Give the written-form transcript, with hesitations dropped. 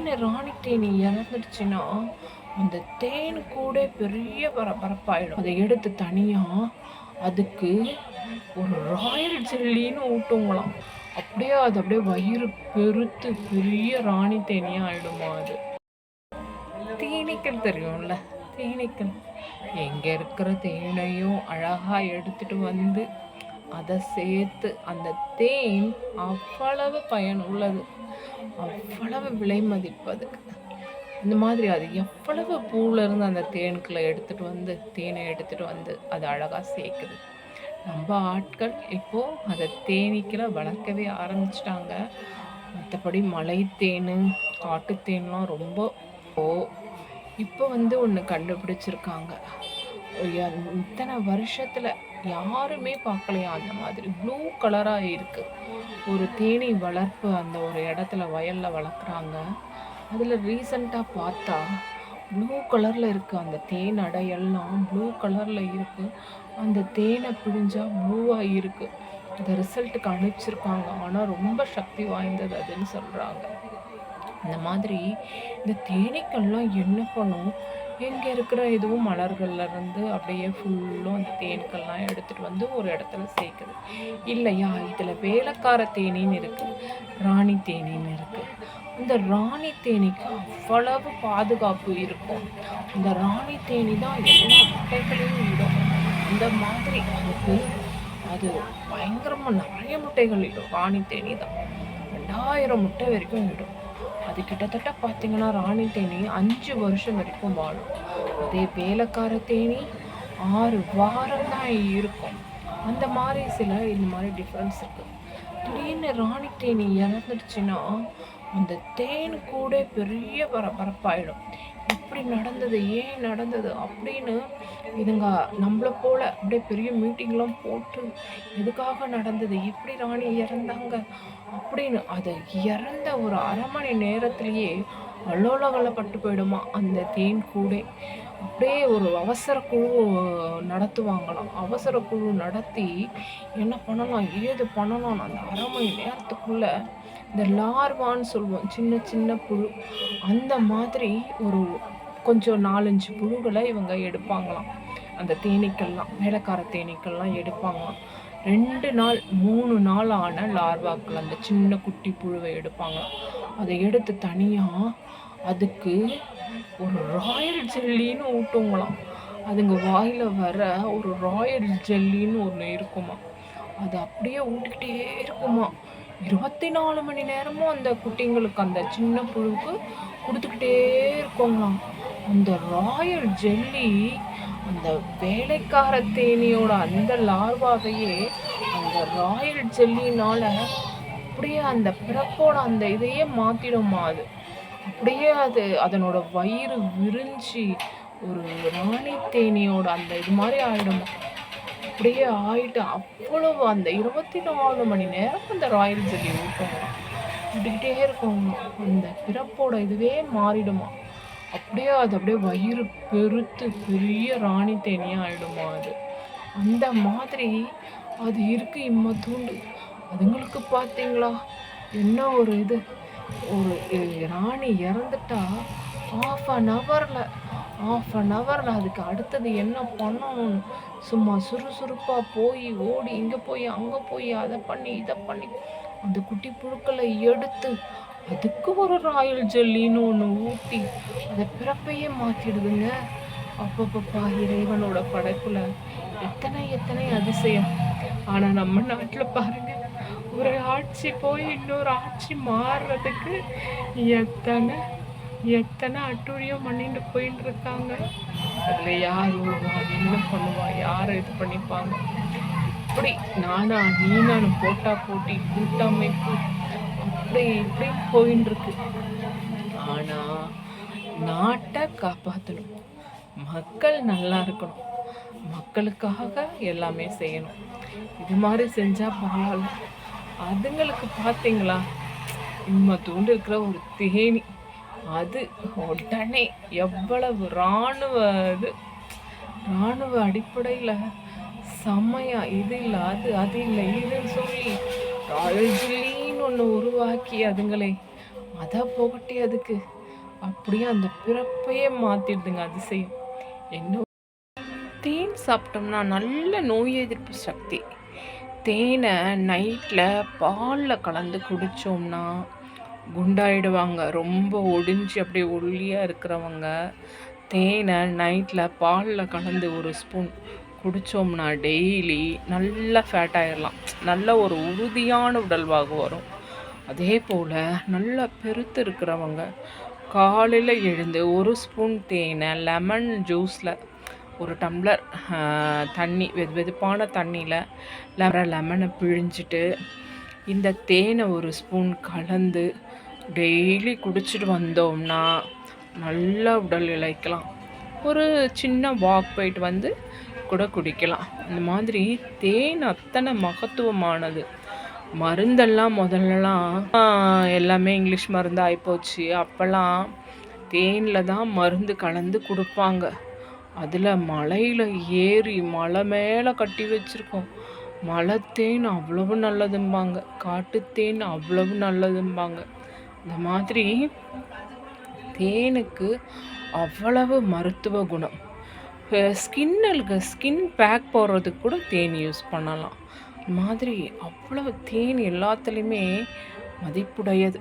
திடீர்னு ராணி தேனி இறந்துடுச்சுன்னா அந்த தேன் கூட பெரிய பரபரப்பாயிடும். அதை எடுத்து தனியாக அதுக்கு ஒரு ராயல் ஜெல்லின்னு ஊட்டுங்களாம். அப்படியே அது அப்படியே வயிறு பெருத்து பெரிய ராணி தேனியாக ஆயிடுமா. அது தேனீக்கள் தெரியும்ல, தேனீக்கள் எங்கே இருக்கிற தேனையும் அழகாக எடுத்துட்டு வந்து அதை சேர்த்து அந்த தேன் அவ்வளவு பயனுள்ளது, அவ்வளவு விலை மதிப்பது. இந்த மாதிரி அது எவ்வளவு பூவிலேருந்து அந்த தேனுக்குள்ளே தேனை எடுத்துகிட்டு வந்து அது அழகாக சேர்க்குது. நம்ம ஆட்கள் இப்போது அதை தேனீக்களை வளர்க்கவே ஆரம்பிச்சிட்டாங்க. மற்றபடி மலை தேன், காட்டுத்தேன்லாம் ரொம்ப இப்போ ஒன்று கண்டுபிடிச்சிருக்காங்க. இத்தனை வருஷத்தில் யாருமே பார்க்கலையா அந்த மாதிரி ப்ளூ கலராக இருக்குது. ஒரு தேனீ வளர்ப்பு அந்த ஒரு இடத்துல வயலில் வளர்க்குறாங்க. அதில் ரீசண்டாக பார்த்தா ப்ளூ கலரில் இருக்குது. அந்த தேன் அடையெல்லாம் ப்ளூ கலரில் இருக்குது. அந்த தேனை பிழிஞ்சால் ப்ளூவாக இருக்குது. இந்த ரிசல்ட்டுக்கு அனுப்பிச்சிருக்காங்க. ஆனால் ரொம்ப சக்தி வாய்ந்தது அதுன்னு சொல்கிறாங்க. இந்த மாதிரி இந்த தேனீக்கள்லாம் என்ன பண்ணும், எங்கே இருக்கிற எதுவும் மலர்கள்லேருந்து அப்படியே ஃபுல்லும் அந்த தேனீக்கள்லாம் எடுத்துகிட்டு வந்து ஒரு இடத்துல சேர்க்குது இல்லையா. இதில் வேலைக்கார தேனின்னு இருக்குது, ராணி தேனின்னு இருக்குது. இந்த ராணி தேனிக்கு அவ்வளவு பாதுகாப்பு இருக்கும். இந்த ராணி தேனி தான் எல்லா முட்டைகளையும் விடும். அந்த மாதிரி அது பயங்கரமாக நிறைய முட்டைகள் இடும். ராணி தேனி தான் 2000 முட்டை வரைக்கும் இடும். அது கிட்டத்தட்ட பார்த்திங்கன்னா ராணி தேனி 5 வருஷம் வரைக்கும் வாழும். அதே வேலைக்கார தேனி 6 வாரம் தான் இருக்கும். அந்த மாதிரி இந்த மாதிரி டிஃப்ரென்ஸ் இருக்குது. திடீர்னு ராணி தேனி இறந்துடுச்சுன்னா அந்த தேன் கூட பெரிய பரபரப்பாயிடும். இப்படி நடந்தது, ஏன் நடந்தது அப்படின்னு இதுங்க நம்மளை போல் அப்படியே பெரிய மீட்டிங்லாம் போட்டு எதுக்காக நடந்தது, எப்படி ராணி இறந்தாங்க அப்படின்னு அது இறந்த ஒரு அரை மணி நேரத்துலேயே அல்லோலகலப்பட்டு போயிடுமா அந்த தேன் கூட. அப்படியே ஒரு அவசர குழு நடத்துவாங்களாம். அவசர குழு நடத்தி என்ன பண்ணலாம் ஏது பண்ணலாம் அந்த அரை மணி நேரத்துக்குள்ளே இந்த லார்வான்னு சொல்லுவோம், சின்ன சின்ன புழு, அந்த மாதிரி ஒரு கொஞ்சம் 4-5 புழுகளை இவங்க எடுப்பாங்களாம். அந்த தேனீக்கள்லாம் வேலைக்கார தேனீக்கள்லாம் எடுப்பாங்களாம். 2 நாள் 3 நாள் ஆன லார்வாக்கள் அந்த சின்ன குட்டி புழுவை எடுப்பாங்களாம். அதை எடுத்து தனியாக அதுக்கு ஒரு ராயல் ஜெல்லின்னு ஊட்டுங்களாம். அதுங்க வாயில் வர ஒரு ராயல் ஜெல்லின்னு ஒன்று இருக்குமா. அது அப்படியே ஊட்டிக்கிட்டே இருக்குமா. 24 மணி நேரமும் அந்த குட்டிங்களுக்கு அந்த சின்ன புழுவுக்கு கொடுத்துக்கிட்டே இருக்கோங்களாம். அந்த ராயல் ஜெல்லி அந்த வேலைக்கார தேனியோட அந்த லார்வாவையே அந்த ராயல் ஜெல்லினால் அப்படியே அந்த பிறப்போட அந்த இதையே மாற்றிடுமா. அது அப்படியே அதனோட வயிறு விரிஞ்சி ஒரு ராணி தேனியோட அந்த இது மாதிரி ஆகிடுமா. அப்படியே ஆயிட்டு அவ்வளவு அந்த 24 மணி நேரம் அந்த ராயல் ஜெல்லி ஊட்டணும், விட்டுக்கிட்டே இருக்கணும். அந்த பிறப்போட இதுவே மாறிடுமா. அப்படியே அது அப்படியே வயிறு பெருத்து பெரிய ராணி தேனியாக ஆகிடுமா. அது அந்த மாதிரி அது இருக்கு இம்மத்தூண்டு. அதுங்களுக்கு பார்த்தீங்களா என்ன ஒரு இது, ஒரு ராணி இறந்துட்டா ஆஃப் அன் ஹவரில் அதுக்கு அடுத்தது என்ன பண்ணணும்னு சும்மா சுறுசுறுப்பாக போய் ஓடி இங்கே போய் அங்கே போய் அதை பண்ணி இதை பண்ணி அந்த குட்டி புழுக்களை எடுத்து அதுக்கு ஒரு ராயல் ஜெல்லின்னு ஒன்று ஊட்டி அதை பிறப்பையே மாற்றிடுதுங்க. அப்பப்பப்பா, இறைவனோட படைப்புல எத்தனை அதிசயம். ஆனால் நம்ம நாட்டில் பாருங்க, ஒரு ஆட்சி போய் இன்னொரு ஆட்சி மாறுறதுக்கு எத்தனை அட்டூழியம் பண்ணிட்டு போயிட்டு இருக்காங்க. அதில் யார் வருவா, என்ன பண்ணுவா, யாரை இது பண்ணிப்பாங்க, இப்படி நானா நீனானு போட்டா போட்டி கூட்டமைப்பு அப்படி இப்படி போயின்னு இருக்கு. ஆனால் நாட்டை காப்பாற்றணும், மக்கள் நல்லா இருக்கணும், மக்களுக்காக எல்லாமே செய்யணும். இது மாதிரி செஞ்சால் பரவாயில்ல. அதுங்களுக்கு பார்த்தீங்களா இம்மத்தூண்டு இருக்கிற ஒரு தேனி, அது உடனே எவ்வளவு இராணுவ அடிப்படையில் செம்மையா இது இல்லை அது இல்லை இதுன்னு சொல்லி ராயல் ஜெல்லின்னு ஒன்று உருவாக்கி அதுங்களே அதை போகட்டி அதுக்கு அப்படியே அந்த பிறப்பையே மாற்றிடுதுங்க அதிசயம். என்ன தேன் சாப்பிட்டோம்னா நல்ல நோய் எதிர்ப்பு சக்தி. தேனை நைட்டில் பாலில் கலந்து குடித்தோம்னா குண்டாயிடுவாங்க. ரொம்ப ஒடிஞ்சு அப்படியே ஒல்லியாக இருக்கிறவங்க தேனை நைட்டில் பாலில் கலந்து ஒரு ஸ்பூன் குடித்தோம்னா டெய்லி நல்லா ஃபேட் ஆகிடலாம். நல்ல ஒரு உறுதியான உடல்வாக வரும். அதே போல் நல்லா பெருத்து இருக்கிறவங்க காலையில் எழுந்து ஒரு ஸ்பூன் தேனை லெமன் ஜூஸில் ஒரு டம்ளர் தண்ணி வெதுப்பான தண்ணியில் லெமனை பிழிஞ்சிட்டு இந்த தேனை ஒரு ஸ்பூன் கலந்து டெய்லி குடிச்சிட்டு வந்தோம்னா நல்லா உடல் இளைக்கலாம். ஒரு சின்ன வாக் போயிட்டு வந்து கூட குடிக்கலாம். இந்த மாதிரி தேன் அத்தனை மகத்துவமானது. மருந்தெல்லாம் முதல்லலாம் எல்லாமே இங்கிலீஷ் மருந்து ஆகிப்போச்சு. அப்போல்லாம் தேனில் தான் மருந்து கலந்து கொடுப்பாங்க. அதில் மலையில் ஏறி மலை மேலே கட்டி வச்சுருக்கோம். மலைத்தேன் அவ்வளவு நல்லதும்பாங்க, காட்டுத்தேன் அவ்வளவு நல்லதும்பாங்க. இந்த மாதிரி தேனுக்கு அவ்வளவு மருத்துவ குணம். ஸ்கின் பேக் போடுறதுக்கு கூட தேன் யூஸ் பண்ணலாம். இந்த மாதிரி அவ்வளவு தேன் எல்லாத்துலேயுமே மதிப்புடையது.